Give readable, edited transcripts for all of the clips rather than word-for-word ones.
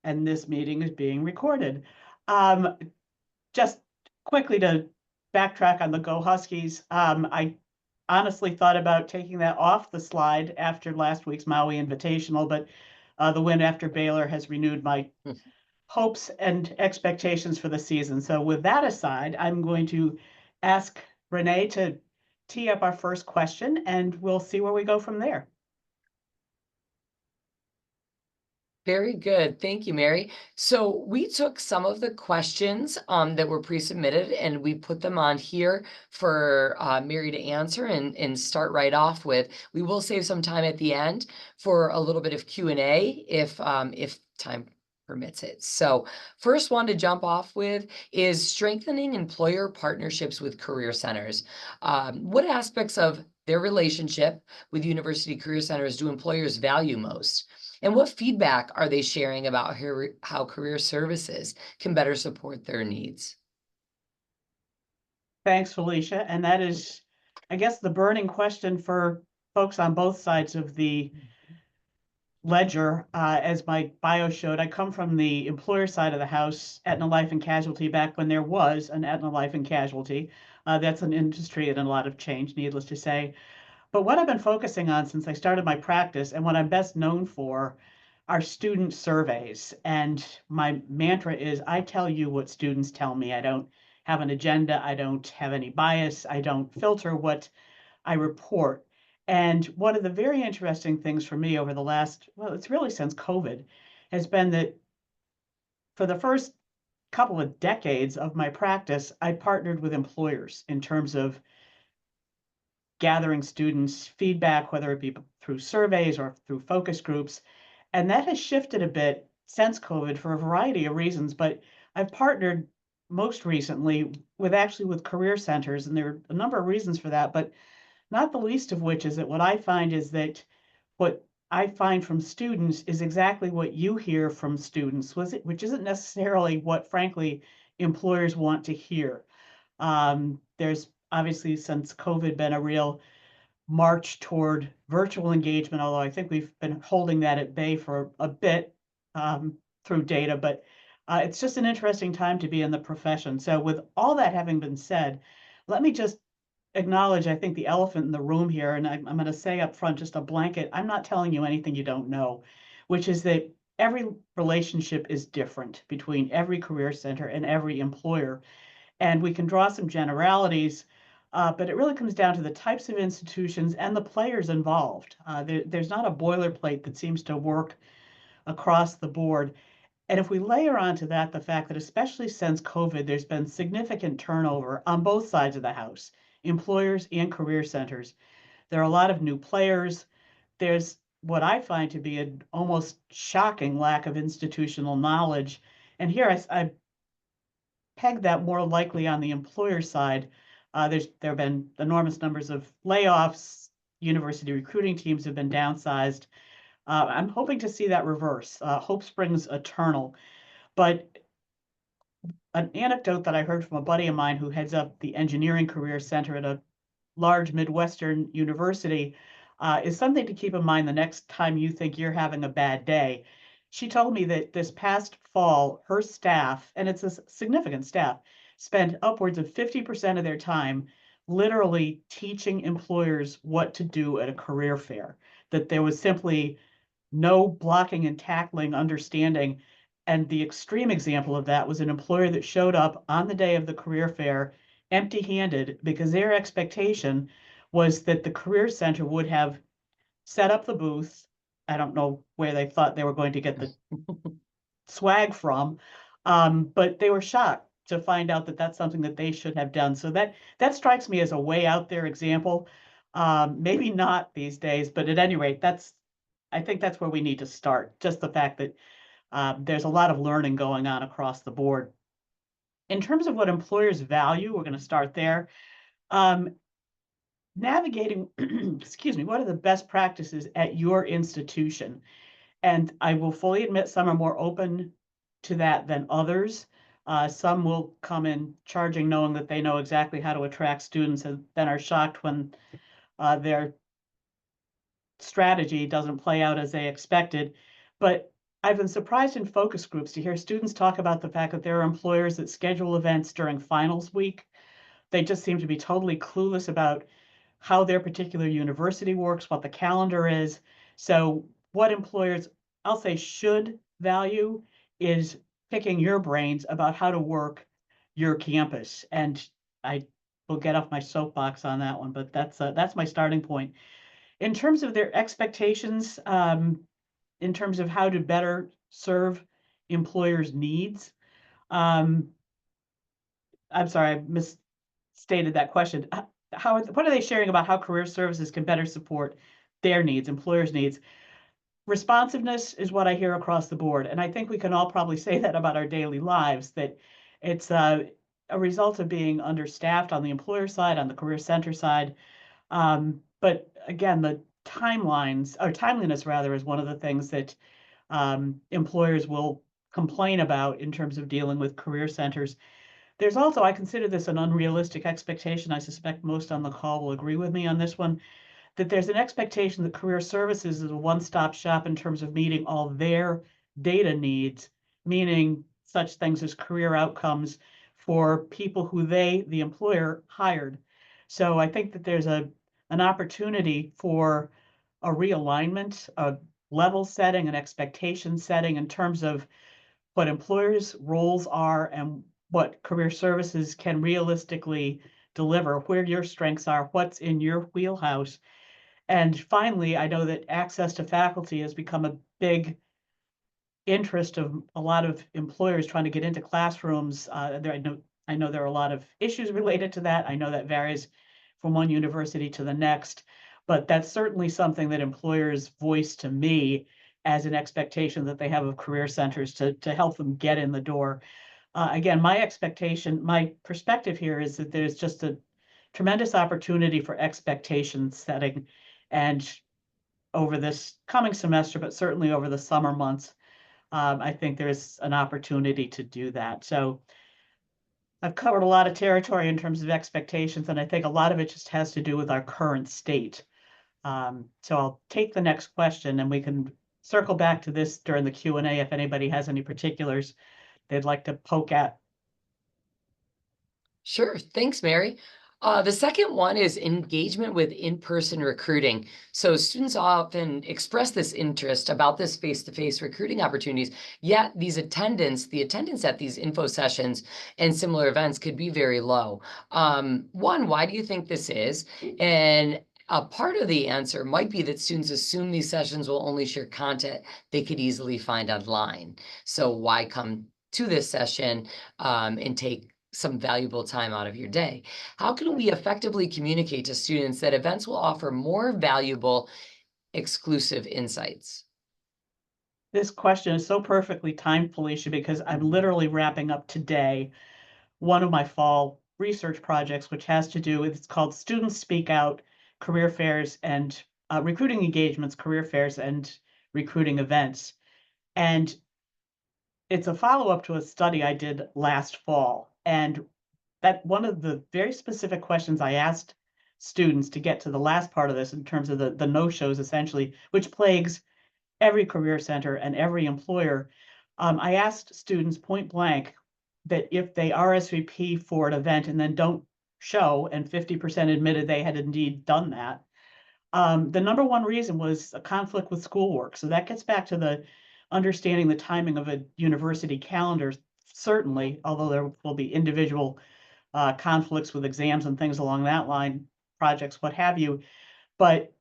and this meeting is being recorded. Um, just quickly to backtrack on the Go Huskies, I honestly thought about taking that off the slide after last week's Maui Invitational, but the win after Baylor has renewed my hopes and expectations for the season. So with that aside, I'm going to ask Renee to tee up our first question, and we'll see where we go from there. Very good. Thank you, Mary. So we took some of the questions that were pre-submitted and we put them on here for Mary to answer and start right off with. We will save some time at the end for a little bit of Q&A if time permits it. So first one to jump off with is strengthening employer partnerships with career centers. What aspects of their relationship with university career centers do employers value most? And what feedback are they sharing about how career services can better support their needs? Thanks, Felicia. And that is, I guess, the burning question for folks on both sides of the ledger. As my bio showed, I come from the employer side of the house, Aetna Life and Casualty, back when there was an Aetna Life and Casualty. That's an industry in a lot of change, needless to say. But what I've been focusing on since I started my practice and what I'm best known for are student surveys. And my mantra is I tell you what students tell me. I don't have an agenda. I don't have any bias. I don't filter what I report. And one of the very interesting things for me over the last, well, it's really since COVID, has been that for the first couple of decades of my practice, I partnered with employers in terms of gathering students' feedback, whether it be through surveys or through focus groups. And that has shifted a bit since COVID for a variety of reasons. But I've partnered most recently with career centers, and there are a number of reasons for that, but not the least of which is that what I find is that what I find from students is exactly what you hear from students, which isn't necessarily what, frankly, employers want to hear. There's obviously, since COVID, been a real march toward virtual engagement, although I think we've been holding that at bay for a bit through data, but it's just an interesting time to be in the profession. So with all that having been said, let me just acknowledge, I think, the elephant in the room here, and I'm going to say up front, just a blanket, I'm not telling you anything you don't know, which is that every relationship is different between every career center and every employer. And we can draw some generalities, but it really comes down to the types of institutions and the players involved. There's not a boilerplate that seems to work across the board. And if we layer onto that the fact that, especially since COVID, there's been significant turnover on both sides of the house, employers and career centers. There are a lot of new players. There's what I find to be an almost shocking lack of institutional knowledge. And here I peg that more likely on the employer side. There have been enormous numbers of layoffs. University recruiting teams have been downsized. I'm hoping to see that reverse. Hope springs eternal. But an anecdote that I heard from a buddy of mine who heads up the engineering career center at a large Midwestern university is something to keep in mind the next time you think you're having a bad day. She told me that this past fall, her staff, and it's a significant staff, spent upwards of 50% of their time literally teaching employers what to do at a career fair, that there was simply no blocking and tackling understanding. And the extreme example of that was an employer that showed up on the day of the career fair empty-handed because their expectation was that the career center would have set up the booth. I don't know where they thought they were going to get the swag from, but they were shocked to find out that that's something that they should have done. So that strikes me as a way out there example. Maybe not these days, but at any rate, I think that's where we need to start. Just the fact that there's a lot of learning going on across the board. In terms of what employers value, we're going to start there. Navigating, excuse me, what are the best practices at your institution? And I will fully admit some are more open to that than others. Some will come in charging, knowing that they know exactly how to attract students, and then are shocked when their strategy doesn't play out as they expected. But I've been surprised in focus groups to hear students talk about the fact that there are employers that schedule events during finals week. They just seem to be totally clueless about how their particular university works, what the calendar is. So what employers, I'll say, should value is picking your brains about how to work your campus. And I will get off my soapbox on that one, but that's my starting point. In terms of their expectations, in terms of how to better serve employers' needs, um, I'm sorry, I misstated that question. What are they sharing about how career services can better support their needs, employers' needs? Responsiveness is what I hear across the board, and I think we can all probably say that about our daily lives, that it's a result of being understaffed on the employer side, on the career center side. But again, the timelines or timeliness rather is one of the things that employers will complain about in terms of dealing with career centers. There's also, I consider this an unrealistic expectation. I suspect most on the call will agree with me on this one, that there's an expectation that career services is a one-stop shop in terms of meeting all their data needs, meaning such things as career outcomes for people who they, the employer, hired. So I think that there's an opportunity for a realignment, a level setting, an expectation setting in terms of what employers' roles are and what career services can realistically deliver, where your strengths are, what's in your wheelhouse. And finally, I know that access to faculty has become a big interest of a lot of employers trying to get into classrooms. I know there are a lot of issues related to that. I know that varies from one university to the next, but that's certainly something that employers voice to me as an expectation that they have of career centers to help them get in the door. Again, my expectation, my perspective here is that there's just a tremendous opportunity for expectation setting. And over this coming semester, but certainly over the summer months, I think there's an opportunity to do that. So I've covered a lot of territory in terms of expectations, and I think a lot of it just has to do with our current state. So I'll take the next question and we can circle back to this during the Q&A if anybody has any particulars they'd like to poke at. Sure. Thanks, Mary. The second one is engagement with in-person recruiting. So students often express this interest about this face-to-face recruiting opportunities, yet the attendance at these info sessions and similar events could be very low. One, why do you think this is? And a part of the answer might be that students assume these sessions will only share content they could easily find online. So why come to this session and take some valuable time out of your day? How can we effectively communicate to students that events will offer more valuable, exclusive insights? This question is so perfectly timed, Felicia, because I'm literally wrapping up today one of my fall research projects, which has to do with, it's called Students Speak Out, Career Fairs and Recruiting Engagements, Career Fairs and Recruiting Events. And it's a follow-up to a study I did last fall. And that one of the very specific questions I asked students to get to the last part of this in terms of the no-shows essentially, which plagues every career center and every employer. I asked students point blank that if they RSVP for an event and then don't show, and 50% admitted they had indeed done that, the number one reason was a conflict with schoolwork. So that gets back to the understanding the timing of a university calendar, certainly, although there will be individual conflicts with exams and things along that line, projects, what have you. But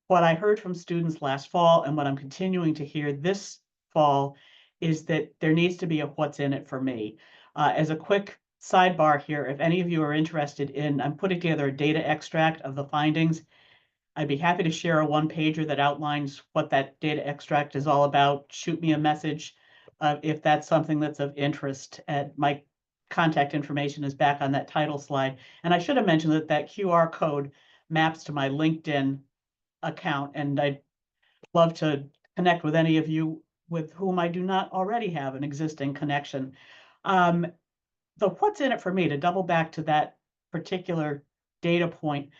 what I heard from students last fall and what I'm continuing to hear this fall is that there needs to be a what's in it for me. As a quick sidebar here, if any of you are interested in, I'm putting together a data extract of the findings. I'd be happy to share a one pager that outlines what that data extract is all about. Shoot me a message if that's something that's of interest. My contact information is back on that title slide. And I should have mentioned that that QR code maps to my LinkedIn account, and I'd love to connect with any of you with whom I do not already have an existing connection. Um, the what's in it for me, to double back to that particular data point,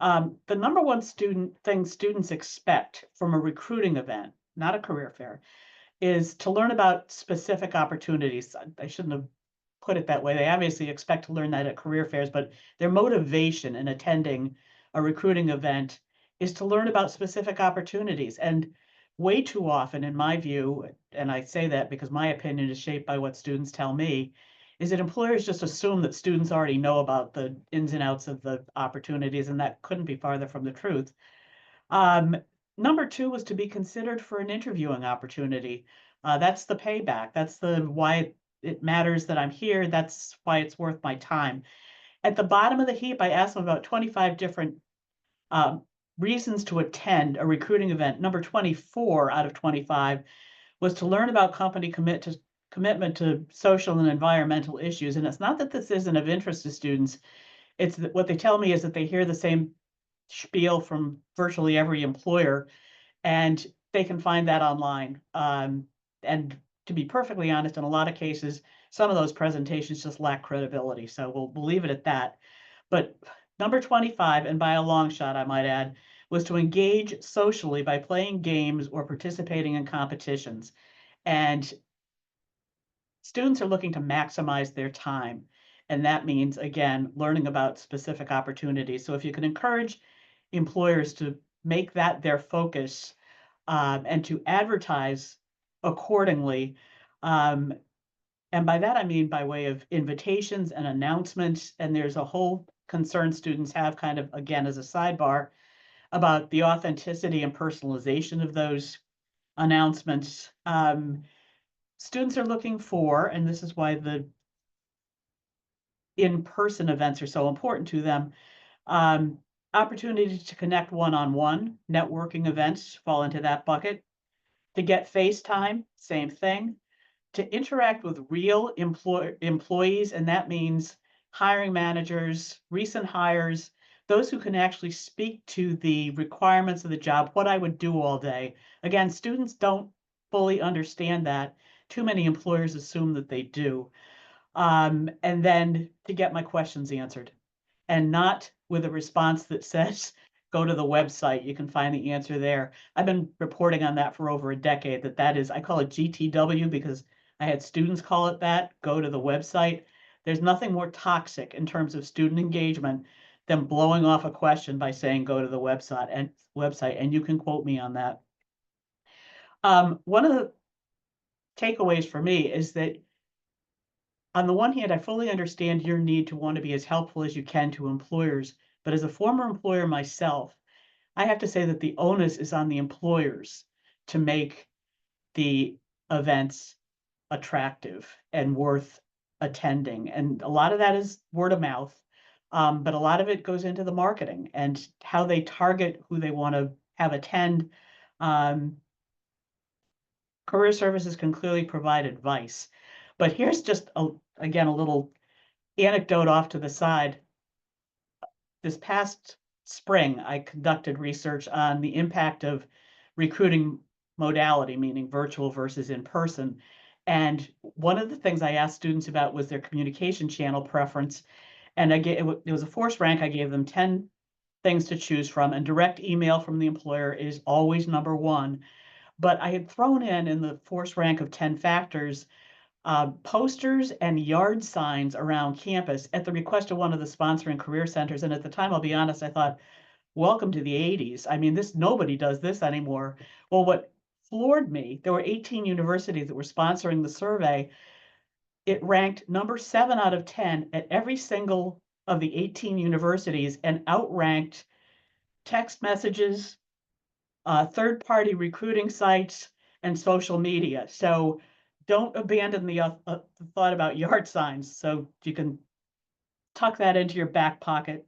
the number one thing students expect from a recruiting event, not a career fair, is to learn about specific opportunities. I shouldn't have put it that way. They obviously expect to learn that at career fairs, but their motivation in attending a recruiting event is to learn about specific opportunities. And way too often, in my view, and I say that because my opinion is shaped by what students tell me, is that employers just assume that students already know about the ins and outs of the opportunities, and that couldn't be farther from the truth. Um, Number two was to be considered for an interviewing opportunity. That's the payback. That's the why it matters that I'm here. That's why it's worth my time. At the bottom of the heap, I asked them about 25 different um, reasons to attend a recruiting event. Number 24 out of 25 was to learn about commitment to social and environmental issues. And it's not that this isn't of interest to students. It's that what they tell me is that they hear the same spiel from virtually every employer, and they can find that online. And to be perfectly honest, in a lot of cases, some of those presentations just lack credibility. So we'll leave it at that. But number 25, and by a long shot, I might add, was to engage socially by playing games or participating in competitions. And students are looking to maximize their time. And that means, again, learning about specific opportunities. So if you can encourage employers to make that their focus, and to advertise accordingly. Um, and by that, I mean by way of invitations and announcements. And there's a whole concern students have, kind of, again, as a sidebar, about the authenticity and personalization of those announcements. Students are looking for, and this is why the in-person events are so important to them, um, opportunity to connect one-on-one. Networking events fall into that bucket. To get FaceTime, same thing. To interact with real employees, and that means hiring managers, recent hires, those who can actually speak to the requirements of the job, what I would do all day. Again, students don't fully understand that. Too many employers assume that they do. And then to get my questions answered, and not with a response that says, go to the website, you can find the answer there. I've been reporting on that for over a decade, that is, I call it GTW because I had students call it that, go to the website. There's nothing more toxic in terms of student engagement than blowing off a question by saying, go to the website, and you can quote me on that. One of the takeaways for me is that on the one hand, I fully understand your need to want to be as helpful as you can to employers, but as a former employer myself, I have to say that the onus is on the employers to make the events attractive and worth attending. And a lot of that is word of mouth, but a lot of it goes into the marketing and how they target who they want to have attend. Um, Career services can clearly provide advice, but here's just again a little anecdote off to the side. This past spring, I conducted research on the impact of recruiting modality, meaning virtual versus in person. And one of the things I asked students about was their communication channel preference. And it was a forced rank. I gave them 10 things to choose from, and direct email from the employer is always number one. But I had thrown in the forced rank of 10 factors, posters and yard signs around campus at the request of one of the sponsoring career centers. And at the time, I'll be honest, I thought, welcome to the 80s. I mean, nobody does this anymore. Well, what floored me, there were 18 universities that were sponsoring the survey. It ranked number 7 out of 10 at every single of the 18 universities and outranked text messages, third-party recruiting sites, and social media. So don't abandon the thought about yard signs. So you can tuck that into your back pocket.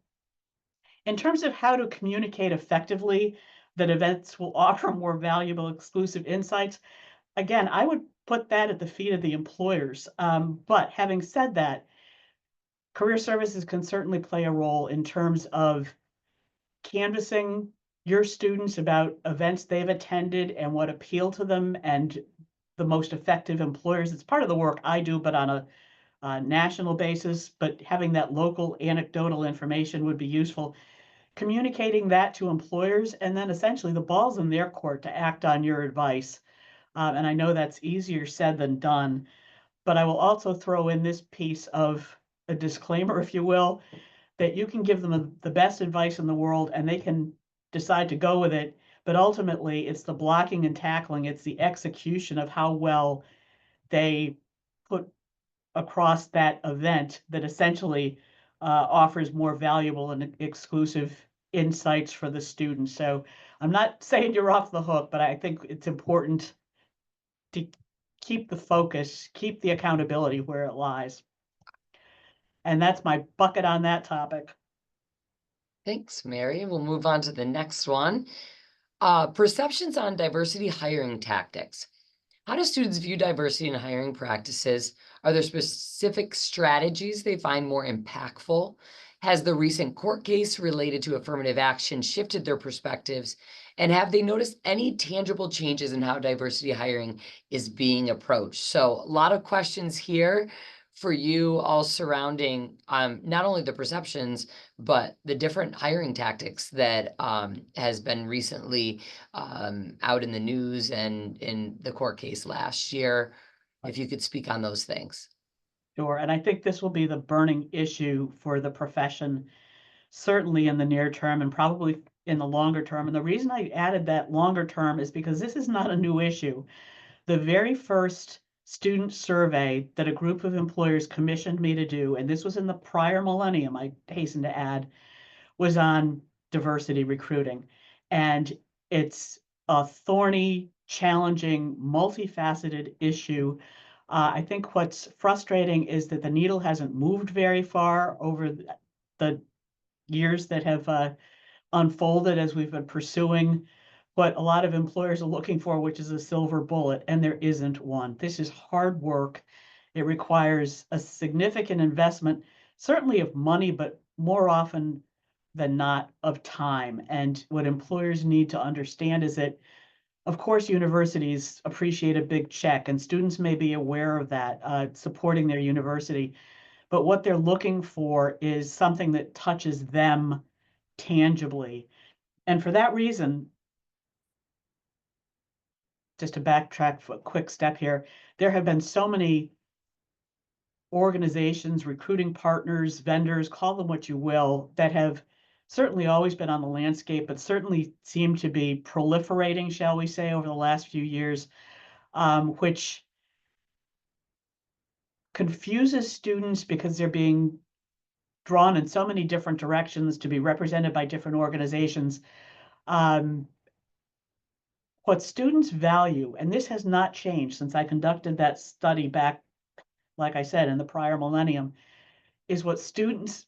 In terms of how to communicate effectively that events will offer more valuable exclusive insights, again, I would put that at the feet of the employers. But having said that, career services can certainly play a role in terms of canvassing your students about events they've attended and what appeal to them and the most effective employers. It's part of the work I do, but on a national basis. But having that local anecdotal information would be useful. communicating that to employers, and then essentially the ball's in their court to act on your advice. And I know that's easier said than done, but I will also throw in this piece of a disclaimer, if you will, that you can give them the best advice in the world and they can decide to go with it. But ultimately, it's the blocking and tackling, it's the execution of how well they put across that event that essentially offers more valuable and exclusive insights for the students. So I'm not saying you're off the hook, but I think it's important to keep the focus, keep the accountability where it lies. And that's my bucket on that topic. Thanks, Mary. We'll move on to the next one. Perceptions on diversity hiring tactics. How do students view diversity in hiring practices? Are there specific strategies they find more impactful? Has the recent court case related to affirmative action shifted their perspectives? And have they noticed any tangible changes in how diversity hiring is being approached? So, a lot of questions here for you, all surrounding not only the perceptions, but the different hiring tactics that has been recently out in the news and in the court case last year. If you could speak on those things. Sure. And I think this will be the burning issue for the profession, certainly in the near term and probably in the longer term. And the reason I added that longer term is because this is not a new issue. The very first student survey that a group of employers commissioned me to do, and this was in the prior millennium, I hasten to add, was on diversity recruiting. And it's a thorny, challenging, multifaceted issue. I think what's frustrating is that the needle hasn't moved very far over the years that have unfolded as we've been pursuing what a lot of employers are looking for, which is a silver bullet, and there isn't one. This is hard work. It requires a significant investment, certainly of money, but more often than not of time. And what employers need to understand is that, of course, universities appreciate a big check, and students may be aware of that, supporting their university. But what they're looking for is something that touches them tangibly. And for that reason, just to backtrack for a quick step here, there have been so many organizations, recruiting partners, vendors, call them what you will, that have certainly always been on the landscape, but certainly seem to be proliferating, shall we say, over the last few years, which confuses students because they're being drawn in so many different directions to be represented by different organizations. Um, what students value, and this has not changed since I conducted that study back, like I said, in the prior millennium, is what students,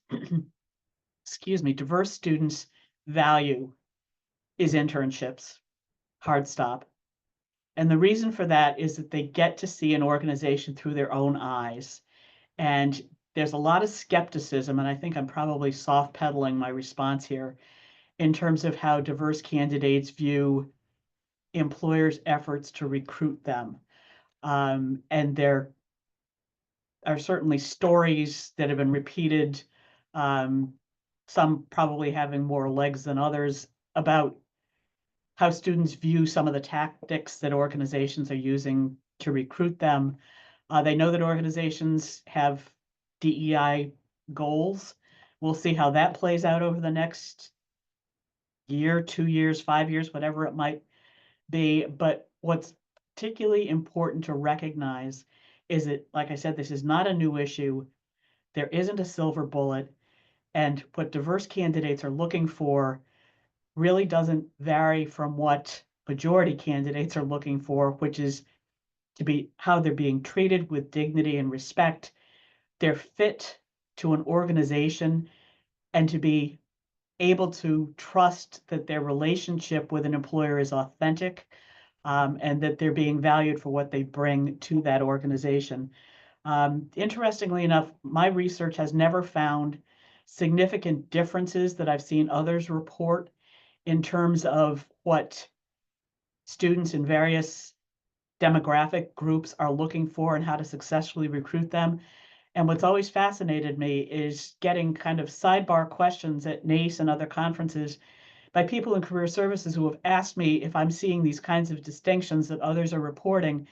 excuse me, diverse students value is internships, hard stop. And the reason for that is that they get to see an organization through their own eyes. And there's a lot of skepticism, and I think I'm probably soft pedaling my response here in terms of how diverse candidates view employers' efforts to recruit them. And there are certainly stories that have been repeated, um, some probably having more legs than others, about how students view some of the tactics that organizations are using to recruit them. They know that organizations have DEI goals. We'll see how that plays out over the next year, 2 years, 5 years, whatever it might be. But what's particularly important to recognize is that, like I said, this is not a new issue. There isn't a silver bullet. And what diverse candidates are looking for really doesn't vary from what majority candidates are looking for, which is to be how they're being treated with dignity and respect. They're fit to an organization and to be able to trust that their relationship with an employer is authentic, and that they're being valued for what they bring to that organization. Interestingly enough, my research has never found significant differences that I've seen others report in terms of what students in various demographic groups are looking for and how to successfully recruit them. And what's always fascinated me is getting kind of sidebar questions at NACE and other conferences by people in career services who have asked me if I'm seeing these kinds of distinctions that others are reporting.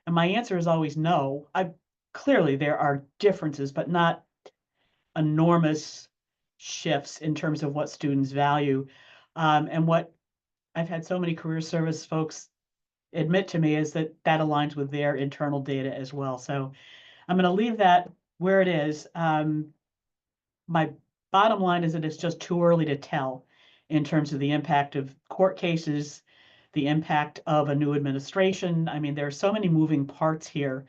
And my answer is always no. Clearly there are differences, but not enormous shifts in terms of what students value. And what I've had so many career service folks admit to me is that that aligns with their internal data as well. So I'm going to leave that where it is. My bottom line is that it's just too early to tell in terms of the impact of court cases, the impact of a new administration. I mean, there are so many moving parts here,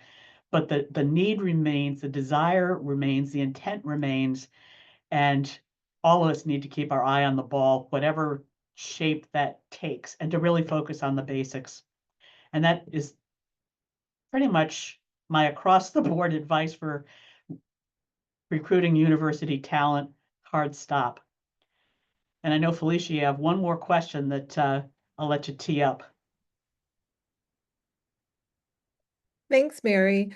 but the need remains, the desire remains, the intent remains, and all of us need to keep our eye on the ball, whatever shape that takes, and to really focus on the basics. And that is pretty much my across the board advice for recruiting university talent. Hard stop. And I know, Felicia, you have one more question that I'll let you tee up. Thanks, Mary.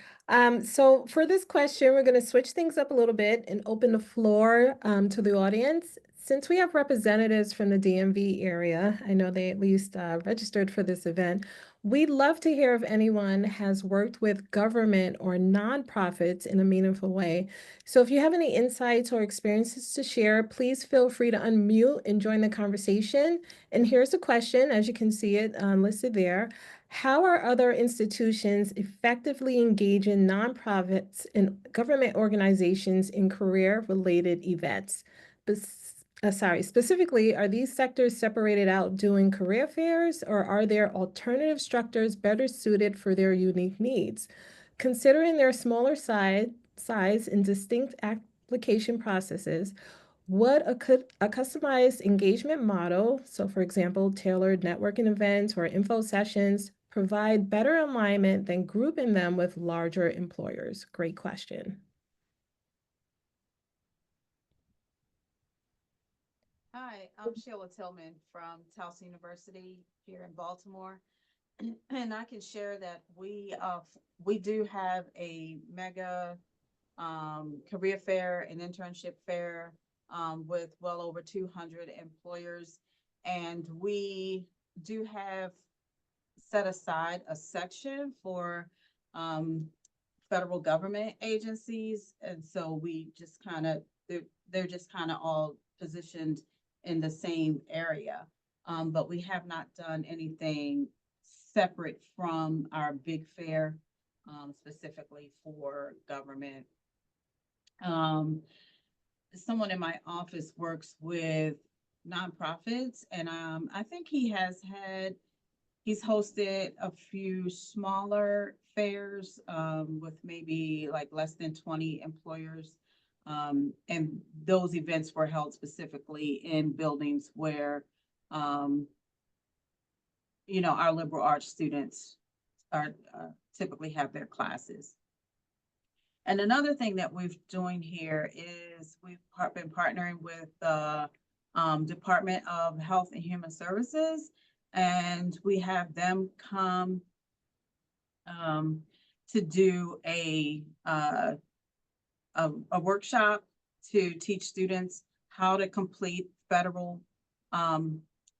So for this question, we're going to switch things up a little bit and open the floor to the audience. Since we have representatives from the DMV area, I know they at least registered for this event, we'd love to hear if anyone has worked with government or nonprofits in a meaningful way. So if you have any insights or experiences to share, please feel free to unmute and join the conversation. And here's the question, as you can see it listed there. How are other institutions effectively engaging nonprofits and government organizations in career-related events? Specifically, are these sectors separated out doing career fairs, or are there alternative structures better suited for their unique needs? Considering their smaller size and distinct application processes, would a customized engagement model, so for example, tailored networking events or info sessions, provide better alignment than grouping them with larger employers? Great question. Hi, I'm Sheila Tillman from Towson University here in Baltimore. And I can share that we do have a mega career fair and internship fair with well over 200 employers. And we do have set aside a section for federal government agencies. And so we just kind of, they're just kind of all positioned in the same area. But we have not done anything separate from our big fair, specifically for government. Someone in my office works with nonprofits, and I think he's hosted a few smaller fairs with maybe like less than 20 employers. And those events were held specifically in buildings where, our liberal arts students are typically have their classes. And another thing that we're doing here is we've been partnering with the Department of Health and Human Services, and we have them come to do a workshop to teach students how to complete federal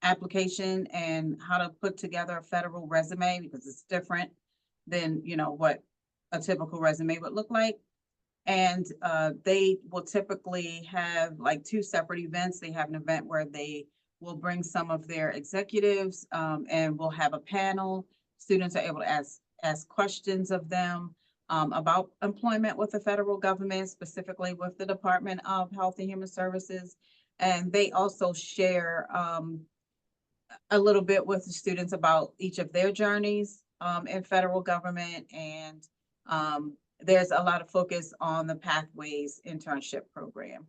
application and how to put together a federal resume, because it's different than what a typical resume would look like. And they will typically have like two separate events. They have an event where they will bring some of their executives and we'll have a panel. Students are able to ask questions of them about employment with the federal government, specifically with the Department of Health and Human Services. And they also share a little bit with the students about each of their journeys in federal government. And there's a lot of focus on the Pathways internship program.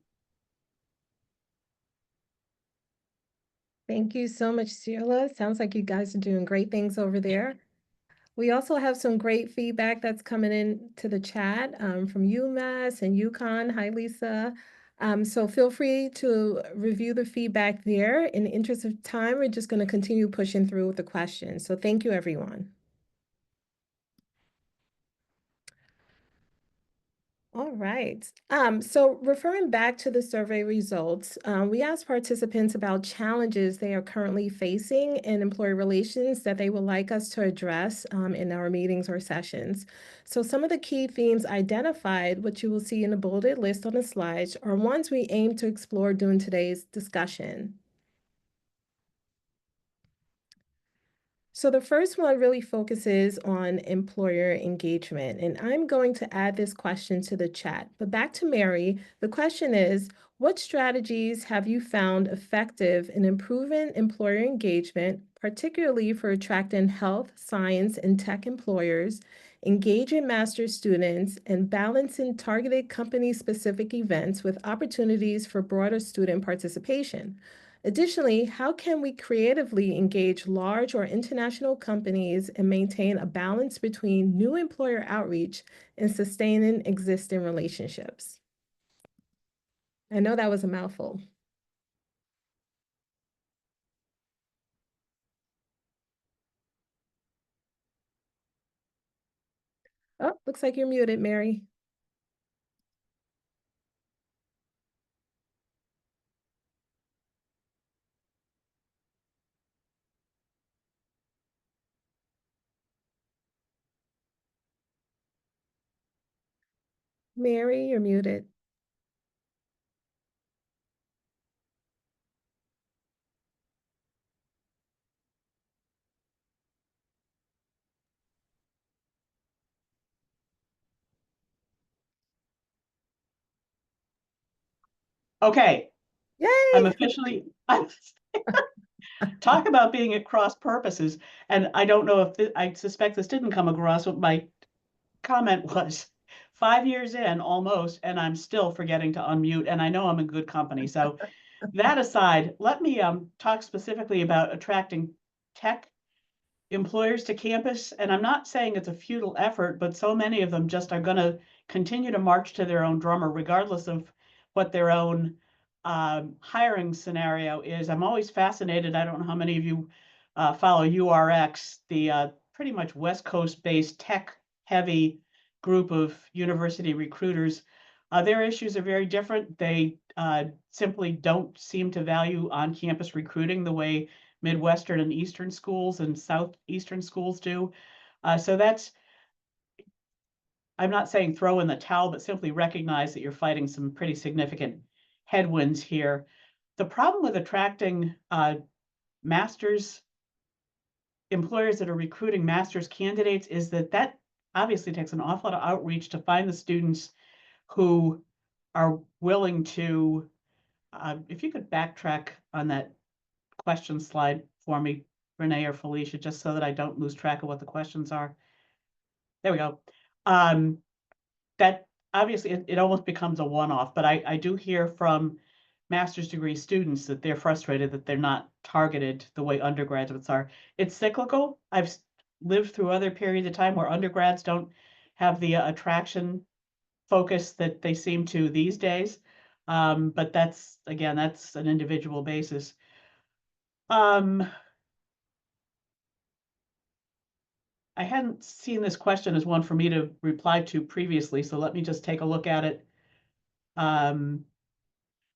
Thank you so much, Sheila. Sounds like you guys are doing great things over there. We also have some great feedback that's coming in to the chat from UMass and UConn. Hi, Lisa. So feel free to review the feedback there. In the interest of time, we're just going to continue pushing through with the questions. So thank you, everyone. All right. So referring back to the survey results, we asked participants about challenges they are currently facing in employee relations that they would like us to address in our meetings or sessions. So some of the key themes identified, which you will see in a bolded list on the slides, are ones we aim to explore during today's discussion. So the first one really focuses on employer engagement, and I'm going to add this question to the chat. But back to Mary, the question is, what strategies have you found effective in improving employer engagement, particularly for attracting health, science, and tech employers, engaging master's students, and balancing targeted company-specific events with opportunities for broader student participation? Additionally, how can we creatively engage large or international companies and maintain a balance between new employer outreach and sustaining existing relationships? I know that was a mouthful. Oh, looks like you're muted, Mary. Mary, you're muted. Okay, I'm Yay! officially, talk about being at cross purposes. And I don't know if, I suspect this didn't come across what my comment was. 5 years in almost, and I'm still forgetting to unmute, and I know I'm in good company. So that aside, let me talk specifically about attracting tech employers to campus. And I'm not saying it's a futile effort, but so many of them just are going to continue to march to their own drummer, regardless of what their own hiring scenario is. I'm always fascinated. I don't know how many of you follow URX, the pretty much West Coast based tech heavy group of university recruiters. Their issues are very different. They simply don't seem to value on campus recruiting the way Midwestern and Eastern schools and Southeastern schools do. So that's, I'm not saying throw in the towel, but simply recognize that you're fighting some pretty significant headwinds here. The problem with attracting master's employers that are recruiting master's candidates is that obviously takes an awful lot of outreach to find the students who are willing to, if you could backtrack on that question slide for me, Renee or Felicia, just so that I don't lose track of what the questions are. There we go. That obviously it almost becomes a one-off, but I do hear from master's degree students that they're frustrated that they're not targeted the way undergraduates are. It's cyclical. I've lived through other periods of time where undergrads don't have the attraction focus that they seem to these days. But that's, again, that's an individual basis. I hadn't seen this question as one for me to reply to previously, so let me just take a look at it. The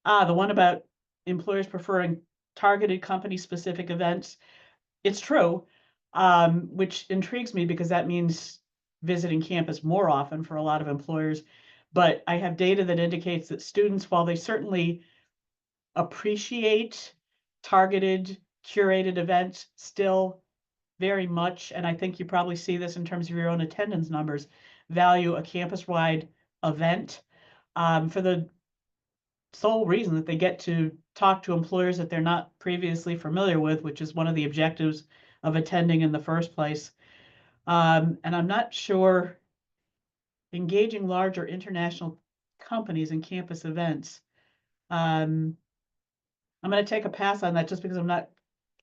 one about employers preferring targeted company-specific events. It's true, which intrigues me because that means visiting campus more often for a lot of employers. But I have data that indicates that students, while they certainly appreciate targeted, curated events, still very much, and I think you probably see this in terms of your own attendance numbers, value a campus-wide event for the sole reason that they get to talk to employers that they're not previously familiar with, which is one of the objectives of attending in the first place. And I'm not sure engaging larger international companies in campus events. I'm going to take a pass on that just because I'm not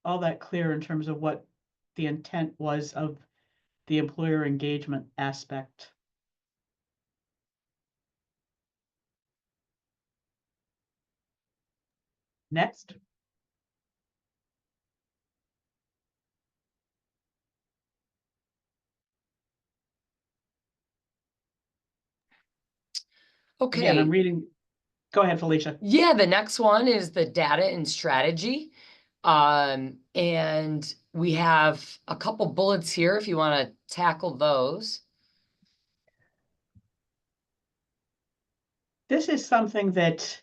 all that clear in terms of what the intent was of the employer engagement aspect. Next. Again, I'm Okay, reading, go ahead, Felicia. yeah, the next one is the data and strategy. And we have a couple bullets here if you want to tackle those. This is something that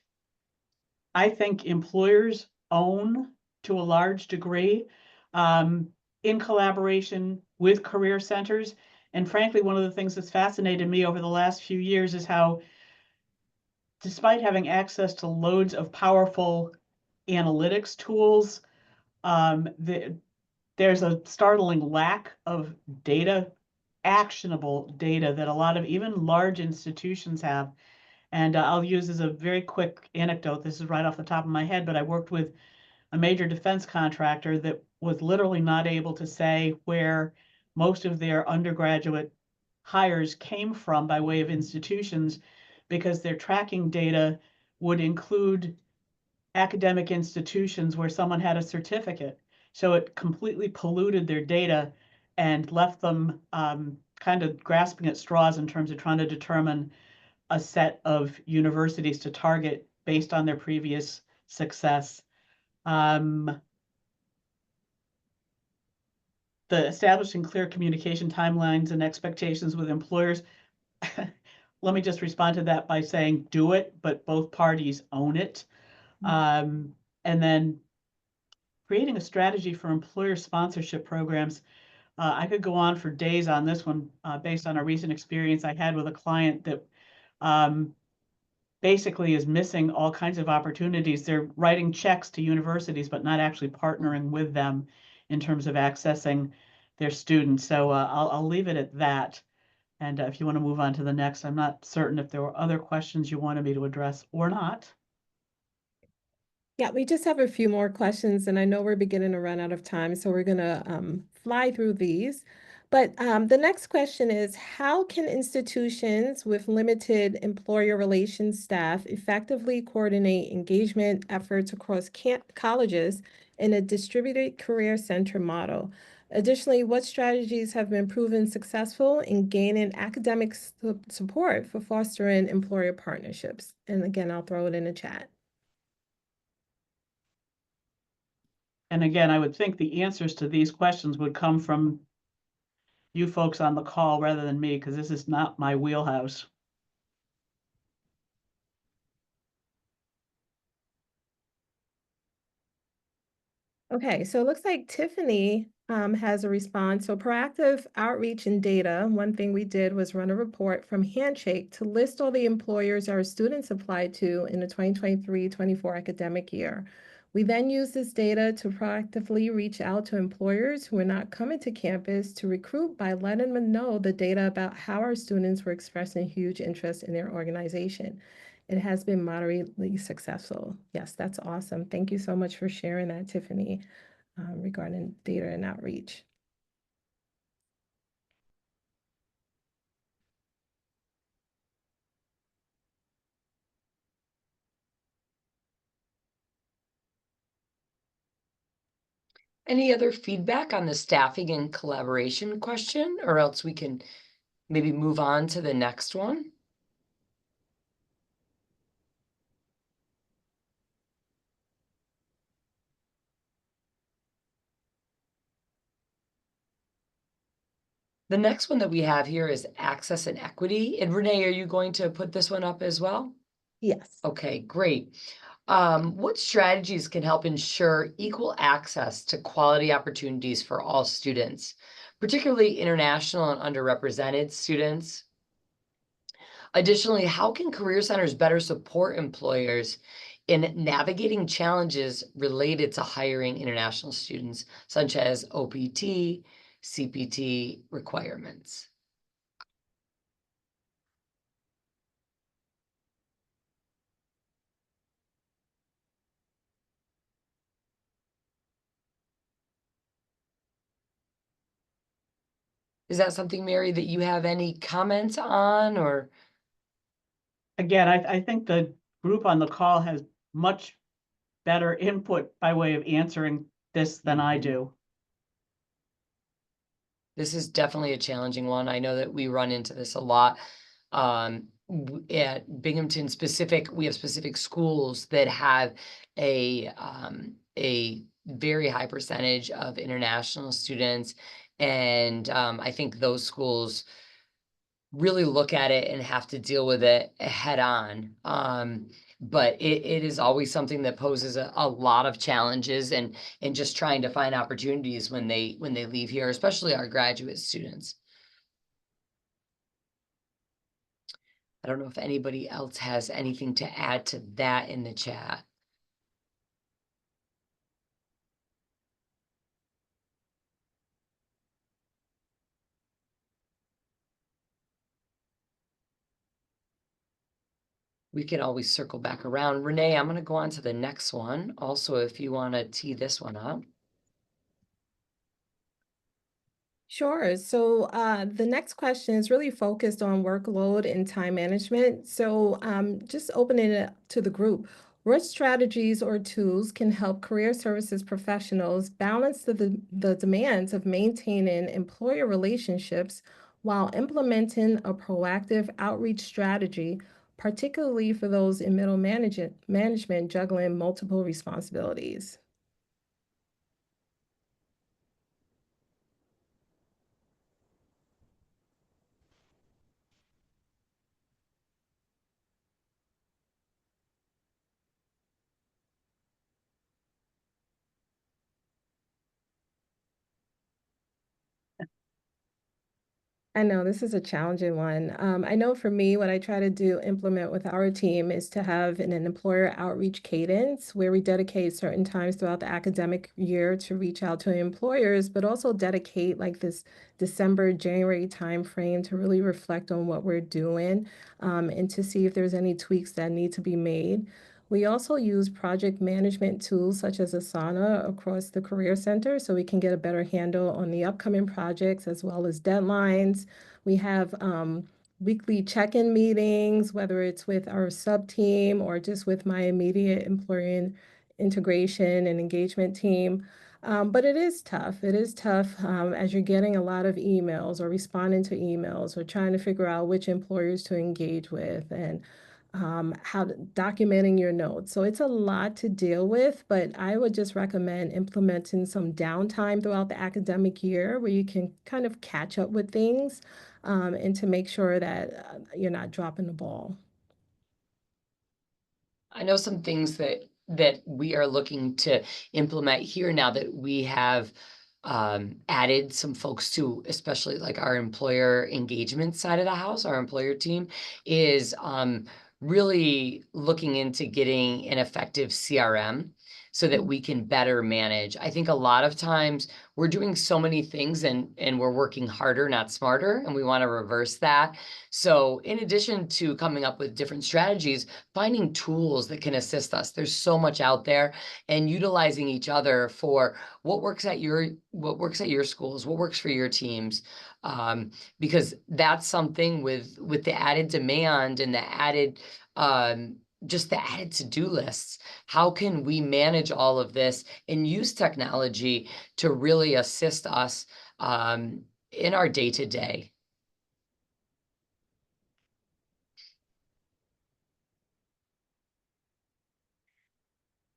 I think employers own to a large degree, in collaboration with career centers. And frankly, one of the things that's fascinated me over the last few years is how, despite having access to loads of powerful analytics tools, there's a startling lack of data, actionable data, that a lot of even large institutions have. And I'll use as a very quick anecdote. This is right off the top of my head, but I worked with a major defense contractor that was literally not able to say where most of their undergraduate hires came from by way of institutions, because their tracking data would include academic institutions where someone had a certificate. So it completely polluted their data and left them kind of grasping at straws in terms of trying to determine a set of universities to target based on their previous success. The establishing clear communication timelines and expectations with employers. Let me just respond to that by saying do it, but both parties own it. And then creating a strategy for employer sponsorship programs. I could go on for days on this one, based on a recent experience I had with a client that basically is missing all kinds of opportunities. They're writing checks to universities, but not actually partnering with them in terms of accessing their students. So I'll leave it at that. And if you want to move on to the next, I'm not certain if there were other questions you wanted me to address or not. Yeah, we just have a few more questions, and I know we're beginning to run out of time, so we're gonna fly through these. But the next question is, how can institutions with limited employer relations staff effectively coordinate engagement efforts across colleges in a distributed career center model? Additionally, what strategies have been proven successful in gaining academic support for fostering employer partnerships? And again, I'll throw it in the chat. And again, I would think the answers to these questions would come from you folks on the call rather than me, because this is not my wheelhouse. Okay, so it looks like Tiffany has a response. So proactive outreach and data. One thing we did was run a report from Handshake to list all the employers our students applied to in the 2023-24 academic year. We then used this data to proactively reach out to employers who were not coming to campus to recruit by letting them know the data about how our students were expressing huge interest in their organization. It has been moderately successful. Yes, that's awesome. Thank you so much for sharing that, Tiffany, regarding data and outreach. Any other feedback on the staffing and collaboration question, or else we can maybe move on to the next one? The next one that we have here is access and equity. And Renee, are you going to put this one up as well? Yes. Okay, great. What strategies can help ensure equal access to quality opportunities for all students, particularly international and underrepresented students? Additionally, how can career centers better support employers in navigating challenges related to hiring international students, such as OPT, CPT requirements? Is that something, Mary, that you have any comments on, or? Again, I think the group on the call has much better input by way of answering this than I do. This is definitely a challenging one. I know that we run into this a lot at Binghamton specific, we have specific schools that have a very high percentage of international students. And I think those schools really look at it and have to deal with it head on. But it is always something that poses a lot of challenges, and just trying to find opportunities when they leave here, especially our graduate students. I don't know if anybody else has anything to add to that in the chat. We can always circle back around. Renee, I'm going to go on to the next one. Also, if you want to tee this one up. Sure. So the next question is really focused on workload and time management. So just opening it up to the group. What strategies or tools can help career services professionals balance the demands of maintaining employer relationships while implementing a proactive outreach strategy, particularly for those in middle management juggling multiple responsibilities? I know this is a challenging one. I know for me, what I try to implement with our team is to have an employer outreach cadence where we dedicate certain times throughout the academic year to reach out to employers, but also dedicate like this December, January timeframe to really reflect on what we're doing, and to see if there's any tweaks that need to be made. We also use project management tools such as Asana across the Career Center so we can get a better handle on the upcoming projects as well as deadlines. We have weekly check-in meetings, whether it's with our sub-team or just with my immediate employer integration and engagement team. But it is tough. It is tough as you're getting a lot of emails or responding to emails or trying to figure out which employers to engage with and documenting your notes. So it's a lot to deal with, but I would just recommend implementing some downtime throughout the academic year where you can kind of catch up with things, and to make sure that you're not dropping the ball. I know some things that we are looking to implement here now that we have added some folks to, especially like our employer engagement side of the house, our employer team, is really looking into getting an effective CRM so that we can better manage. I think a lot of times we're doing so many things and we're working harder, not smarter, and we want to reverse that. So in addition to coming up with different strategies, finding tools that can assist us. There's so much out there, and utilizing each other for what works at your schools, what works for your teams. Because that's something with the added demand and the added just the added to-do lists. How can we manage all of this and use technology to really assist us in our day-to-day?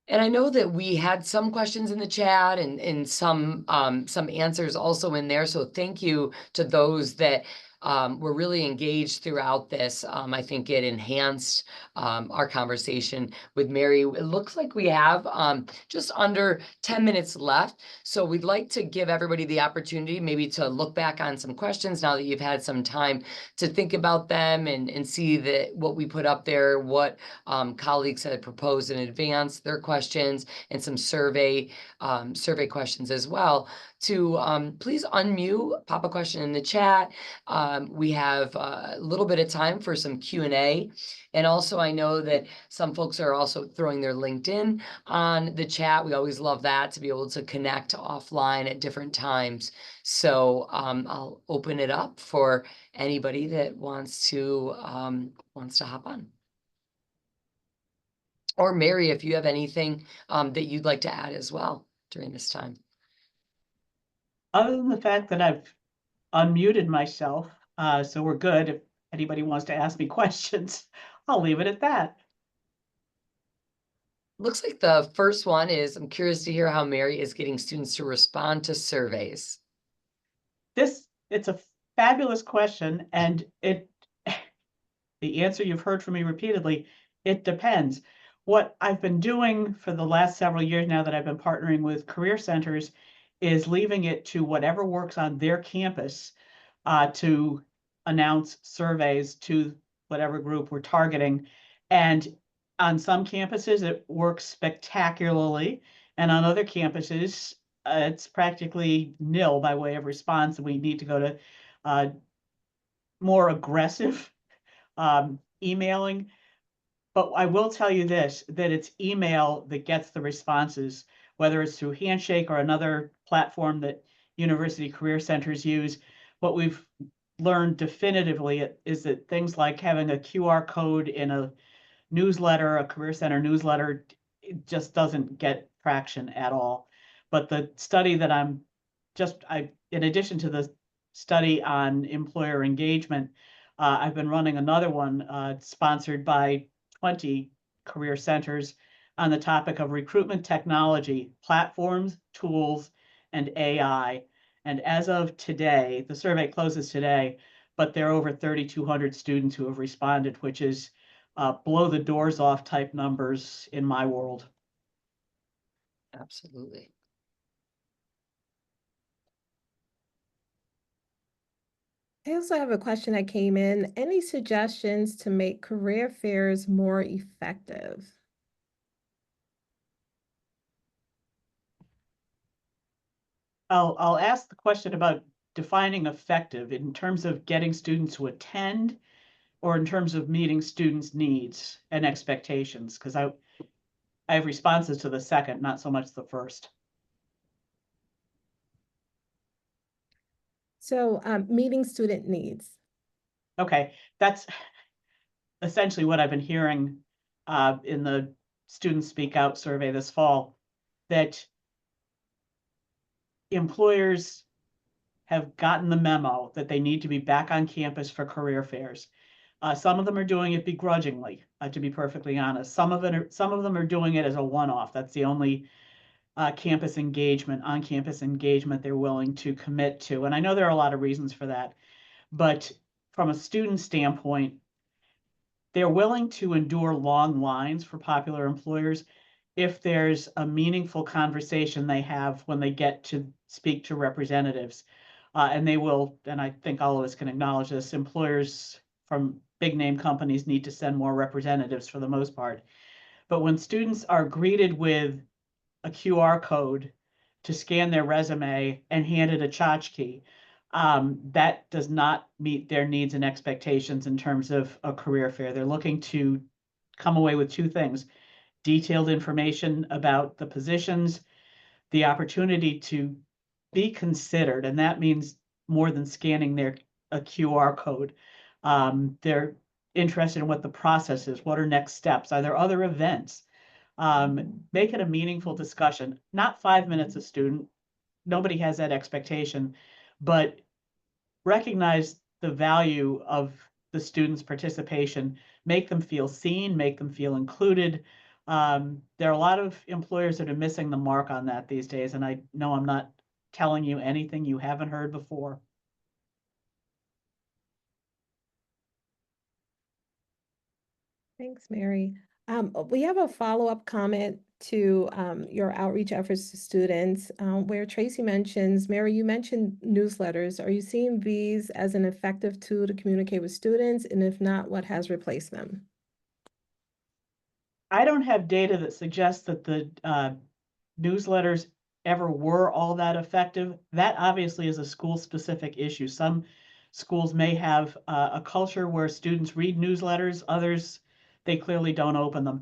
And I know that we had some questions in the chat and some answers also in there. So thank you to those that were really engaged throughout this. I think it enhanced our conversation with Mary. It looks like we have just under 10 minutes left. So we'd like to give everybody the opportunity maybe to look back on some questions now that you've had some time to think about them and see that what we put up there, what colleagues had proposed in advance, their questions, and some survey questions as well. To please unmute, pop a question in the chat. We have a little bit of time for some Q&A. And also, I know that some folks are also throwing their LinkedIn on the chat. We always love that, to be able to connect offline at different times. So I'll open it up for anybody that wants to hop on. Or Mary, if you have anything that you'd like to add as well during this time. Other than the fact that I've unmuted myself, so we're good. If anybody wants to ask me questions, I'll leave it at that. Looks like the first one is, I'm curious to hear how Mary is getting students to respond to surveys. It's a fabulous question, and the answer you've heard from me repeatedly, it depends. What I've been doing for the last several years now that I've been partnering with career centers is leaving it to whatever works on their campus to announce surveys to whatever group we're targeting. And on some campuses, it works spectacularly. And on other campuses, it's practically nil by way of response. And we need to go to more aggressive emailing. But I will tell you this, that it's email that gets the responses, whether it's through Handshake or another platform that university career centers use. What we've learned definitively is that things like having a QR code in a newsletter, a career center newsletter, it just doesn't get traction at all. But the study that in addition to the study on employer engagement, I've been running another one sponsored by 20 career centers on the topic of recruitment technology, platforms, tools, and AI. And as of today, the survey closes today, but there are over 3,200 students who have responded, which is blow the doors off type numbers in my world. Absolutely. I also have a question that came in. Any suggestions to make career fairs more effective? I'll ask the question about defining effective in terms of getting students to attend or in terms of meeting students' needs and expectations, because I have responses to the second, not so much the first. So meeting student needs. Okay, that's essentially what I've been hearing in the Student Speak Out survey this fall, that employers have gotten the memo that they need to be back on campus for career fairs. Some of them are doing it begrudgingly, to be perfectly honest. Some of them are doing it as a one-off. That's the only on-campus engagement they're willing to commit to. And I know there are a lot of reasons for that, but from a student standpoint, they're willing to endure long lines for popular employers if there's a meaningful conversation they have when they get to speak to representatives. And they will, and I think all of us can acknowledge this, employers from big name companies need to send more representatives for the most part. But when students are greeted with a QR code to scan their resume and handed a tchotchke, that does not meet their needs and expectations in terms of a career fair. They're looking to come away with two things: detailed information about the positions, the opportunity to be considered, and that means more than scanning a QR code. They're interested in what the process is. What are next steps? Are there other events? Make it a meaningful discussion, not 5 minutes a student. Nobody has that expectation, but recognize the value of the students' participation, make them feel seen, make them feel included. There are a lot of employers that are missing the mark on that these days, and I know I'm not telling you anything you haven't heard before. Thanks, Mary. We have a follow-up comment to your outreach efforts to students, where Tracy mentions, Mary, you mentioned newsletters. Are you seeing these as an effective tool to communicate with students? And if not, what has replaced them? I don't have data that suggests that the newsletters ever were all that effective. That obviously is a school-specific issue. Some schools may have a culture where students read newsletters, others, they clearly don't open them.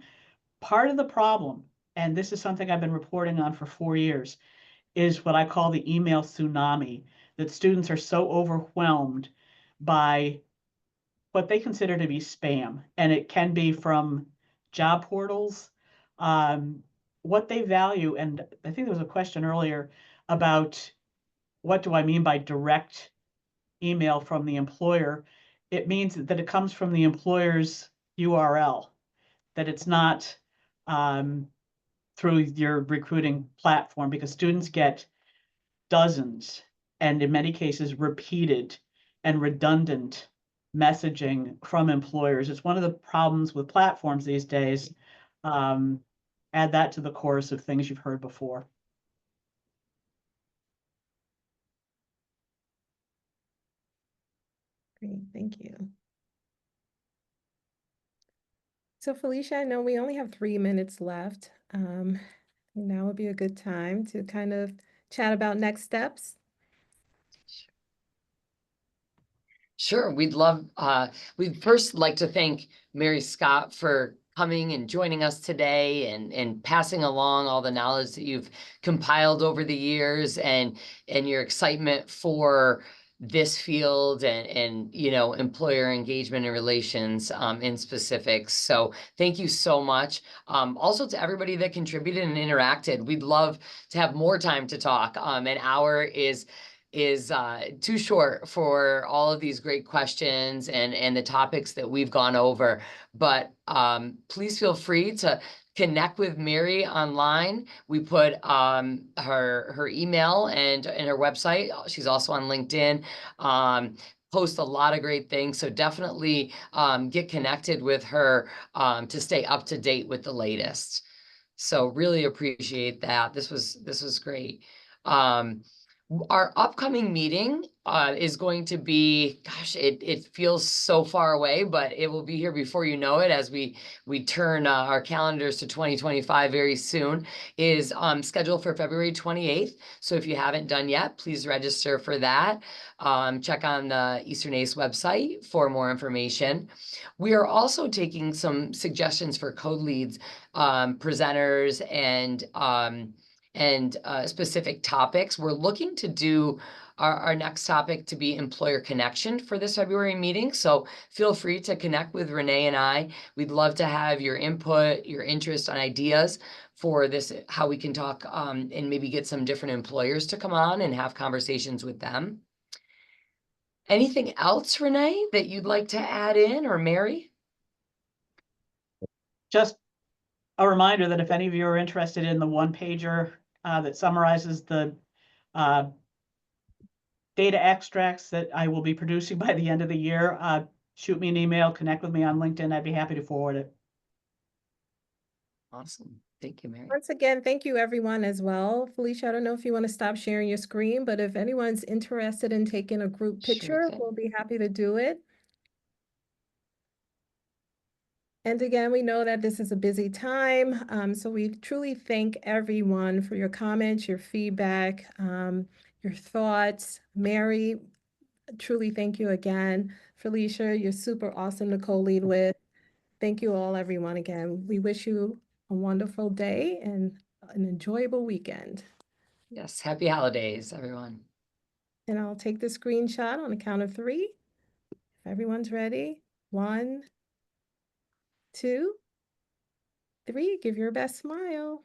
Part of the problem, and this is something I've been reporting on for 4 years, is what I call the email tsunami, that students are so overwhelmed by what they consider to be spam, and it can be from job portals, what they value. And I think there was a question earlier about what do I mean by direct email from the employer. it means that it comes from the employer's URL, that it's not through your recruiting platform, because students get dozens, and in many cases, repeated and redundant messaging from employers. It's one of the problems with platforms these days. Add that to the chorus of things you've heard before. Great, thank you. So Felicia, I know we only have 3 minutes left. Now would be a good time to kind of chat about next steps. Sure, we'd first like to thank Mary Scott for coming and joining us today and passing along all the knowledge that you've compiled over the years and your excitement for this field and you know, employer engagement and relations in specifics. So thank you so much. Also to everybody that contributed and interacted. We'd love to have more time to talk. An hour is too short for all of these great questions and the topics that we've gone over. But please feel free to connect with Mary online. We put her email and her website. She's also on LinkedIn. Post a lot of great things. So definitely get connected with her to stay up to date with the latest. So really appreciate that. This was great. Our upcoming meeting is going to be, gosh, it feels so far away, but it will be here before you know it, as we turn our calendars to 2025 very soon, is scheduled for February 28th. So if you haven't done yet, please register for that. Check on the Eastern EACE website for more information. We are also taking some suggestions for code leads, presenters, and specific topics. We're looking to do our next topic to be employer connection for this February meeting. So feel free to connect with Renee and I. We'd love to have your input, your interest on ideas for this, how we can talk and maybe get some different employers to come on and have conversations with them. Anything else, Renee, that you'd like to add in, or Mary? Just a reminder that if any of you are interested in the one-pager that summarizes the data extracts that I will be producing by the end of the year, shoot me an email, connect with me on LinkedIn. I'd be happy to forward it. Awesome. Thank you, Mary. Once again, thank you everyone as well. Felicia, I don't know if you want to stop sharing your screen, but if anyone's interested in taking a group picture, thing. we'll be happy to do it. And again, we know that this is a busy time, so we truly thank everyone for your comments, your feedback, your thoughts. Mary, truly thank you again. Felicia, you're super awesome to co-lead with. Thank you all, everyone, again. We wish you a wonderful day and an enjoyable weekend. Yes, happy holidays, everyone. And I'll take the screenshot on the count of 3. If everyone's ready, 1, 2, 3, give your best smile.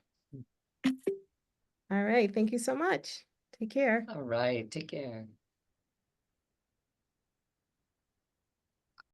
All right, thank you so much. Take care. All right, take care.